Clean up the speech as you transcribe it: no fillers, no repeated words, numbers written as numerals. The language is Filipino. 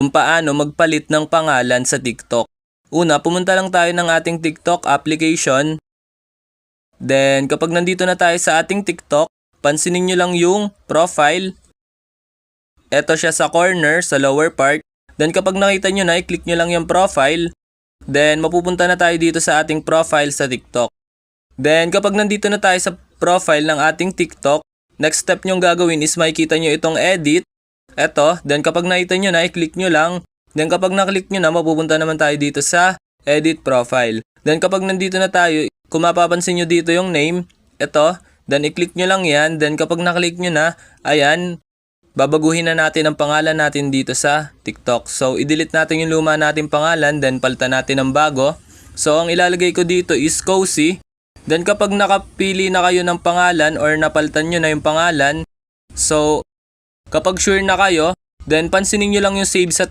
kung paano magpalit ng pangalan sa TikTok. Una, pumunta lang tayo ng ating TikTok application. Then, kapag nandito na tayo sa ating TikTok, pansinin nyo lang yung profile. Ito siya sa corner, sa lower part. Then, kapag nakita nyo na, i-click nyo lang yung profile. Then, mapupunta na tayo dito sa ating profile sa TikTok. Then, kapag nandito na tayo sa profile ng ating TikTok, next step nyong gagawin is makikita nyo itong edit. Ito, then kapag nakita nyo na, i-click nyo lang. Then kapag na-click nyo na, mapupunta naman tayo dito sa edit profile. Then kapag nandito na tayo, kung mapapansin nyo dito yung name, ito, then i-click nyo lang yan. Then kapag na-click nyo na, ayan, babaguhin na natin ang pangalan natin dito sa TikTok. So, i-delete natin yung luma natin pangalan, then palitan natin ng bago. So, ang ilalagay ko dito is Cozy. Then kapag nakapili na kayo ng pangalan or napalitan nyo na yung pangalan, so kapag sure na kayo, then pansinin nyo lang yung save sa